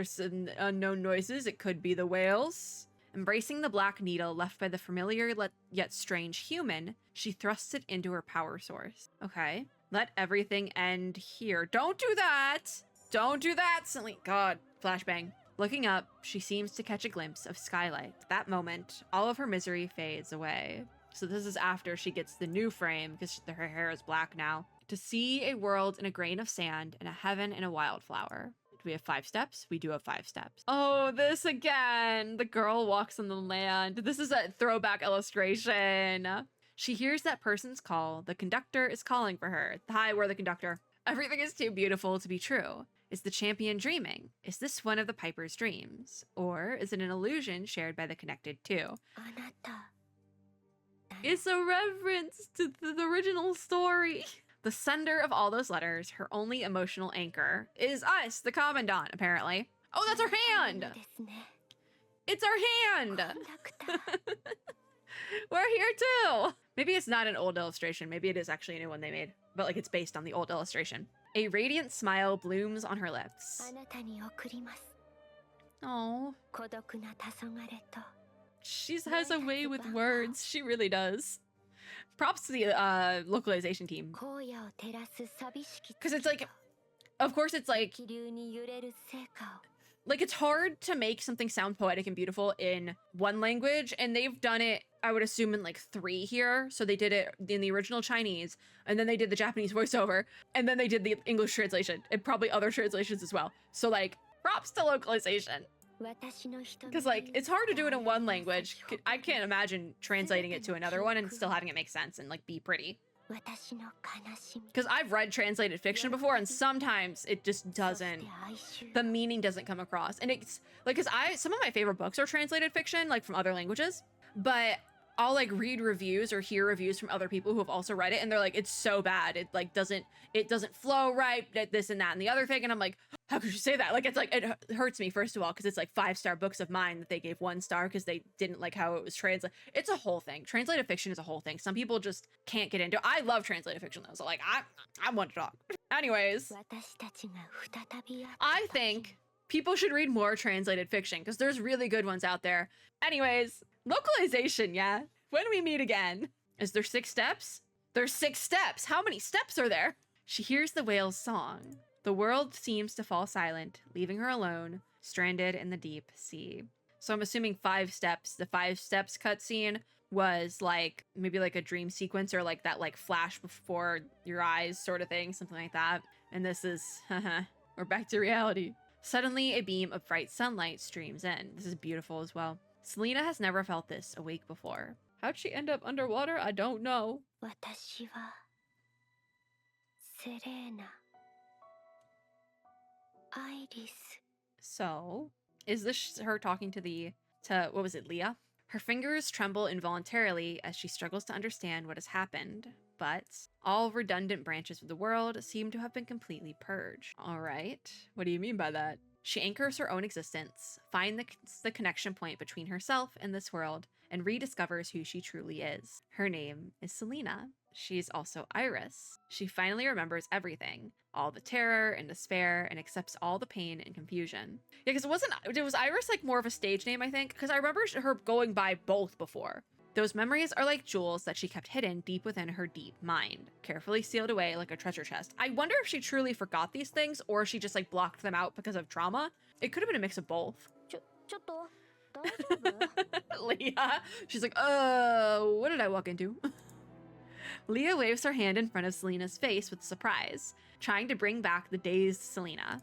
some unknown noises. It could be the whales. Embracing the black needle left by the familiar yet strange human, she thrusts it into her power source. Okay. Let everything end here. Don't do that! Don't do that, silly... God. Flashbang. Looking up, she seems to catch a glimpse of skylight. At that moment, all of her misery fades away. So this is after she gets the new frame, because her hair is black now. To see a world in a grain of sand and a heaven in a wildflower. Do we have 5 steps? We do have 5 steps. Oh, this again. The girl walks on the land. This is a throwback illustration. She hears that person's call. The conductor is calling for her. Hi, we're the conductor. Everything is too beautiful to be true. Is the champion dreaming? Is this one of the Piper's dreams? Or is it an illusion shared by the connected two? It's a reference to the original story. The sender of all those letters, her only emotional anchor, is us, the Commandant, apparently. Oh, that's her hand! It's our hand! We're here too! Maybe it's not an old illustration. Maybe it is actually a new one they made. But like it's based on the old illustration. A radiant smile blooms on her lips. Oh. She has a way with words. She really does. Props to the localization team. Because it's like, of course it's like Like, it's hard to make something sound poetic and beautiful in one language, and they've done it, I would assume, in like 3 here. So they did it in the original Chinese, and then they did the Japanese voiceover, and then they did the English translation, and probably other translations as well. So like, props to localization. Because like, it's hard to do it in one language. I can't imagine translating it to another one and still having it make sense and like be pretty. Because I've read translated fiction before, and sometimes it just doesn't, the meaning doesn't come across. And it's like, because some of my favorite books are translated fiction, like from other languages, but I'll like read reviews or hear reviews from other people who have also read it, and they're like, it's so bad, it like doesn't flow right, this and that and the other thing. And I'm like, how could you say that? Like, it's like, it hurts me, first of all, because it's like 5-star books of mine that they gave 1 star because they didn't like how it was translated. It's a whole thing. Translated fiction is a whole thing. Some people just can't get into it. I love translated fiction though, so like, I want to talk. Anyways, I think people should read more translated fiction because there's really good ones out there. Anyways, localization, yeah. When we meet again. Is there 6 steps? There's 6 steps. How many steps are there? She hears the whale's song. The world seems to fall silent, leaving her alone, stranded in the deep sea. So I'm assuming 5 steps. The 5 steps cutscene was like maybe like a dream sequence or like that like flash before your eyes sort of thing, something like that. And this is, we're back to reality. Suddenly, a beam of bright sunlight streams in. This is beautiful as well. Selena has never felt this awake before. How'd she end up underwater? I don't know. So, is this her talking to what was it, Leah? Her fingers tremble involuntarily as she struggles to understand what has happened, but all redundant branches of the world seem to have been completely purged. All right, what do you mean by that? She anchors her own existence, finds the connection point between herself and this world, and rediscovers who she truly is. Her name is Selena. She's also Iris. She finally remembers everything, all the terror and despair, and accepts all the pain and confusion. Yeah, because it was Iris like more of a stage name, I think, because I remember her going by both before. Those memories are like jewels that she kept hidden deep within her deep mind, carefully sealed away like a treasure chest. I wonder if she truly forgot these things or she just like blocked them out because of trauma. It could have been a mix of both. Leah, she's like, what did I walk into? Leah waves her hand in front of Selena's face with surprise, trying to bring back the dazed Selena.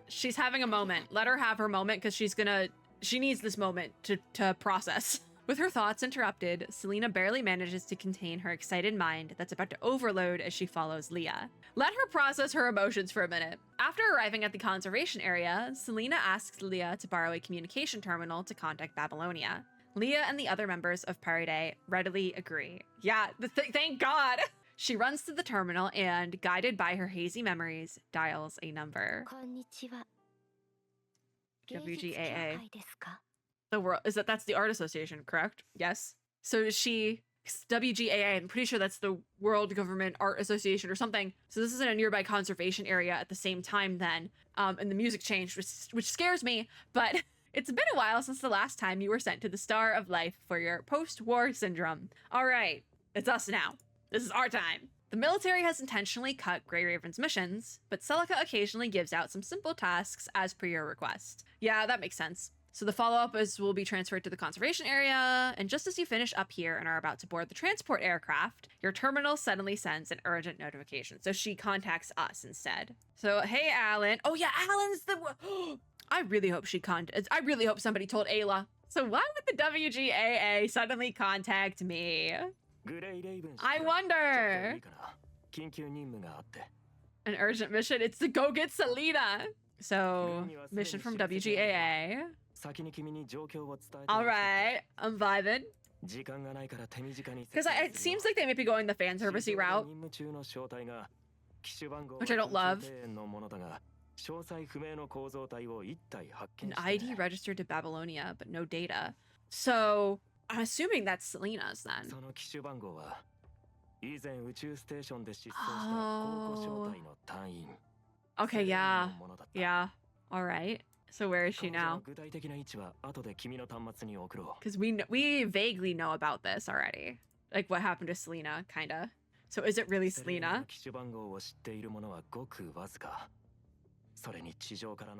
She's having a moment. Let her have her moment because she needs this moment to process. With her thoughts interrupted, Selena barely manages to contain her excited mind that's about to overload as she follows Leah. Let her process her emotions for a minute. After arriving at the conservation area, Selena asks Leah to borrow a communication terminal to contact Babylonia. Leah and the other members of Parade readily agree. Yeah, thank God! She runs to the terminal and, guided by her hazy memories, dials a number. WGAA. That's the art association, correct? Yes. So WGAA, I'm pretty sure that's the World Government Art Association or something. So this is in a nearby conservation area at the same time then. And the music changed, which scares me, but it's been a while since the last time you were sent to the Star of Life for your post-war syndrome. All right, it's us now. This is our time. The military has intentionally cut Grey Raven's missions, but Celica occasionally gives out some simple tasks as per your request. Yeah, that makes sense. So the follow-up will be transferred to the conservation area, and just as you finish up here and are about to board the transport aircraft, your terminal suddenly sends an urgent notification. So she contacts us instead. So, hey, Alan. Oh yeah, Alan's the... I really hope somebody told Ayla. So why would the WGAA suddenly contact me? I wonder. An urgent mission? It's to go get Selena. So, mission from WGAA. Alright, I'm vibing. Because it seems like they may be going the fan servicey route, which I don't love. An ID registered to Babylonia, but no data. So, I'm assuming that's Selena's then. Oh. Okay, yeah. Yeah. Alright. So where is she now? Because we vaguely know about this already. Like what happened to Selena, kinda. So is it really Selena?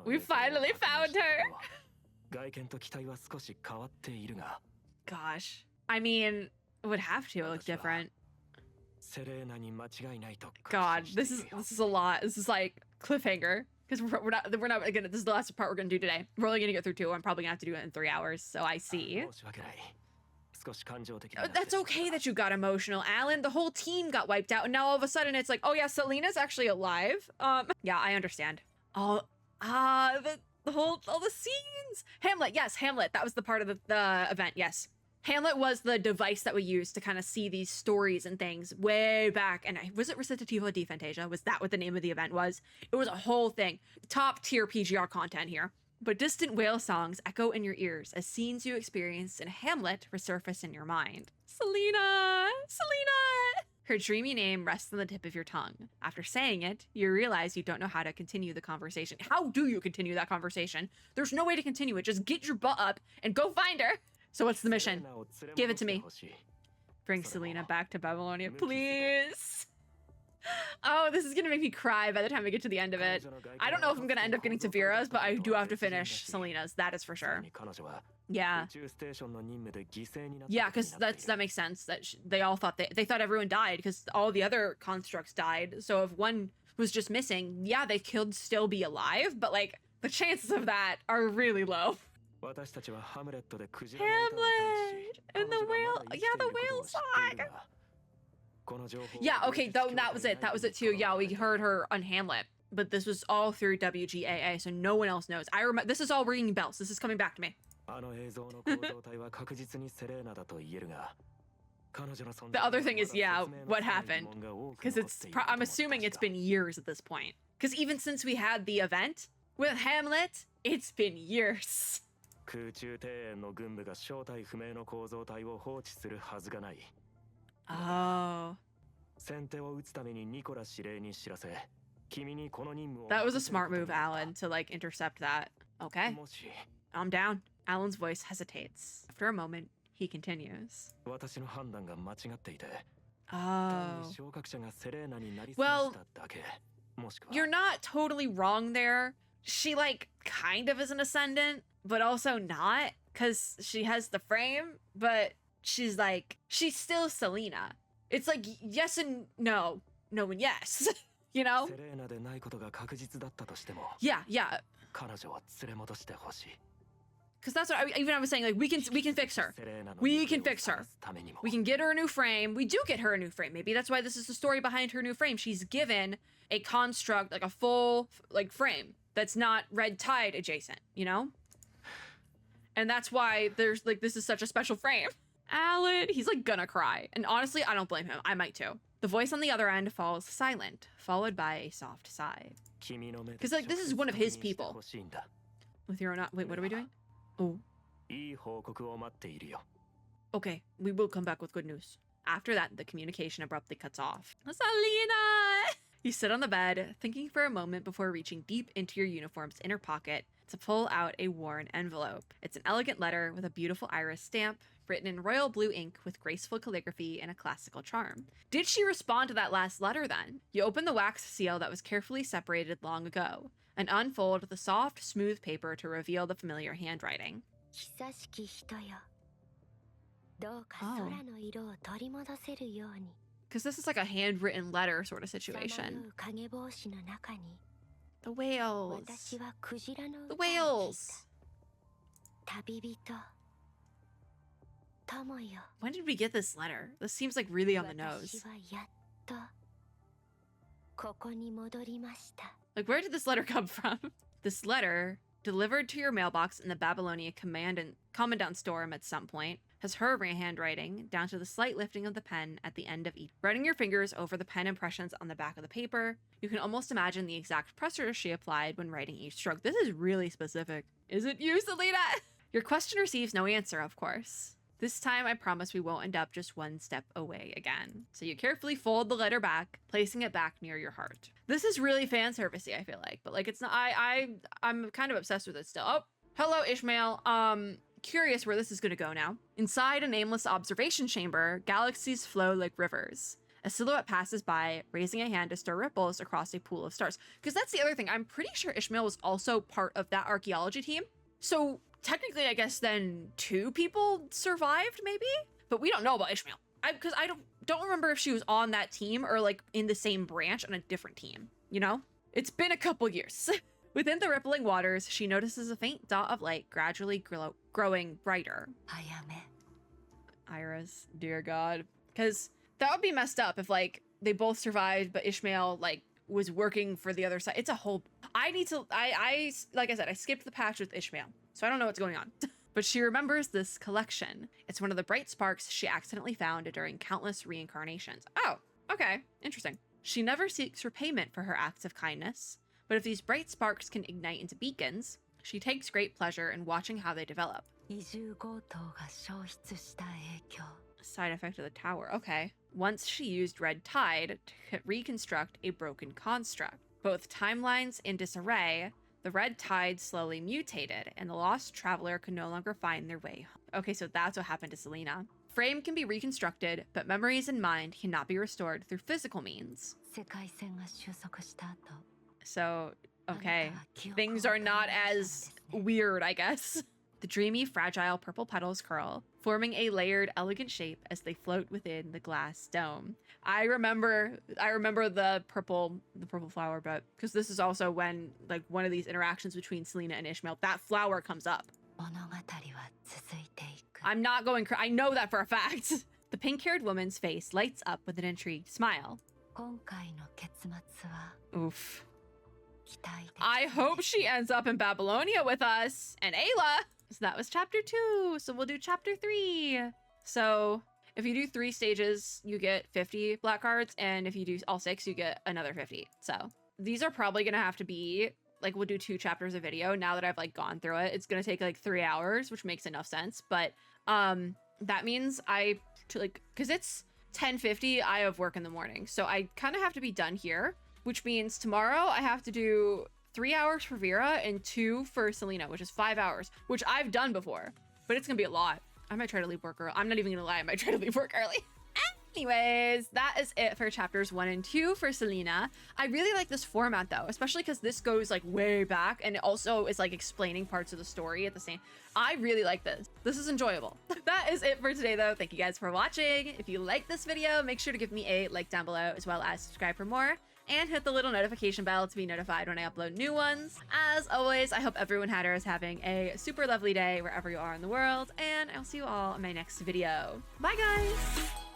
We finally found her. Gosh. I mean, it would have to look different. God, this is a lot. This is like cliffhanger. Because we're not gonna, this is the last part we're gonna do today. We're only gonna get through 2. I'm probably gonna have to do it in 3 hours, so I see. That's okay that you got emotional, Alan. The whole team got wiped out, and now all of a sudden it's like, oh yeah, Selena's actually alive. Yeah, I understand. All the scenes. Hamlet, yes, Hamlet. That was the part of the event, yes. Hamlet was the device that we used to kind of see these stories and things way back. And was it Recitativo di Fantasia? Was that what the name of the event was? It was a whole thing. Top tier PGR content here. But distant whale songs echo in your ears as scenes you experienced in Hamlet resurface in your mind. Selena! Selena! Her dreamy name rests on the tip of your tongue. After saying it, you realize you don't know how to continue the conversation. How do you continue that conversation? There's no way to continue it. Just get your butt up and go find her. So what's the mission? Give it to me. Bring Selena back to Babylonia, please. Oh, this is gonna make me cry by the time we get to the end of it. I don't know if I'm gonna end up getting to Vera's, but I do have to finish Selena's. That is for sure. Yeah. Yeah, because that makes sense. That they all thought they thought everyone died because all the other constructs died. So if one was just missing, yeah, they could still be alive, but like the chances of that are really low. Hamlet and the whale. Yeah, the whale song. Yeah, okay, that was it. That was it too. Yeah, we heard her on Hamlet, but this was all through WGAA, so no one else knows. I remember. This is all ringing bells. This is coming back to me. The other thing is, yeah, what happened? Because I'm assuming it's been years at this point. Because even since we had the event with Hamlet, it's been years. Oh. That was a smart move, Alan, to like intercept that. Okay. I'm down. Alan's voice hesitates. After a moment, he continues. Oh. Well, you're not totally wrong there. She like kind of is an ascendant, but also not, because she has the frame, but she's still Selena. It's like yes and no, no and yes, you know? Yeah. Because that's what I was saying, like we can fix her. We can fix her. We can get her a new frame. We do get her a new frame. Maybe that's why this is the story behind her new frame. She's given a construct, like a full like frame that's not red tide adjacent, you know? And that's why there's like, this is such a special frame. Alan, he's like gonna cry. And honestly, I don't blame him. I might too. The voice on the other end falls silent, followed by a soft sigh. Because like, this is one of his people. With your own, wait, what are we doing? Oh. Okay, we will come back with good news. After that, the communication abruptly cuts off. Selena! You sit on the bed, thinking for a moment before reaching deep into your uniform's inner pocket to pull out a worn envelope. It's an elegant letter with a beautiful iris stamp, written in royal blue ink with graceful calligraphy and a classical charm. Did she respond to that last letter then? You open the wax seal that was carefully separated long ago, and unfold the soft, smooth paper to reveal the familiar handwriting. Oh. Because this is like a handwritten letter sort of situation. The whales. The whales. When did we get this letter? This seems like really on the nose. Like, where did this letter come from? This letter, delivered to your mailbox in the Babylonia Commandant's dorm at some point, has her handwriting, down to the slight lifting of the pen at the end of each. Running your fingers over the pen impressions on the back of the paper, you can almost imagine the exact pressure she applied when writing each stroke. This is really specific. Is it you, Selena? Your question receives no answer, of course. This time, I promise we won't end up just one step away again. So you carefully fold the letter back, placing it back near your heart. This is really fan servicey, I feel like, but like it's not. I'm kind of obsessed with it still. Oh, hello, Ishmael. Curious where this is going to go now. Inside a nameless observation chamber, galaxies flow like rivers. A silhouette passes by, raising a hand to stir ripples across a pool of stars. Because that's the other thing. I'm pretty sure Ishmael was also part of that archaeology team. So technically, I guess then 2 people survived, maybe? But we don't know about Ishmael. Because I don't remember if she was on that team or like in the same branch on a different team, you know? It's been a couple years. Within the rippling waters, she notices a faint dot of light gradually growing brighter. Iris, dear God. Because that would be messed up if like they both survived, but Ishmael like was working for the other side. It's a whole, I like I said, I skipped the patch with Ishmael, so I don't know what's going on. But she remembers this collection. It's one of the bright sparks she accidentally found during countless reincarnations. Oh, okay, interesting. She never seeks repayment for her acts of kindness, but if these bright sparks can ignite into beacons, she takes great pleasure in watching how they develop. Side effect of the tower, okay. Once she used red tide to reconstruct a broken construct. Both timelines in disarray, the red tide slowly mutated, and the lost traveler could no longer find their way home. Okay, so that's what happened to Selena. Frame can be reconstructed, but memories and mind cannot be restored through physical means. So, okay, things are not as weird, I guess. The dreamy, fragile purple petals curl, forming a layered, elegant shape as they float within the glass dome. I remember the purple flower, but because this is also when like one of these interactions between Selena and Ishmael, that flower comes up. I'm not going I know that for a fact. The pink-haired woman's face lights up with an intrigued smile. Oof. I hope she ends up in Babylonia with us and Ayla. So that was chapter 2. So we'll do chapter 3. So if you do 3 stages, you get 50 black cards. And if you do all 6, you get another 50. So these are probably going to have to be like, we'll do 2 chapters of video. Now that I've like gone through it, it's going to take like 3 hours, which makes enough sense. But that means because it's 10:50, I have work in the morning. So I kind of have to be done here, which means tomorrow I have to do 3 hours for Vera and 2 for Selena, which is 5 hours, which I've done before, but it's gonna be a lot. I might try to leave work early. I'm not even gonna lie, I might try to leave work early. Anyways, that is it for chapters 1 and 2 for Selena. I really like this format though, especially because this goes like way back and it also is like explaining parts of the story at the same. I really like this. This is enjoyable. That is it for today though. Thank you guys for watching. If you like this video, make sure to give me a like down below as well as subscribe for more. And hit the little notification bell to be notified when I upload new ones. As always, I hope everyone is having a super lovely day wherever you are in the world, and I'll see you all in my next video. Bye guys!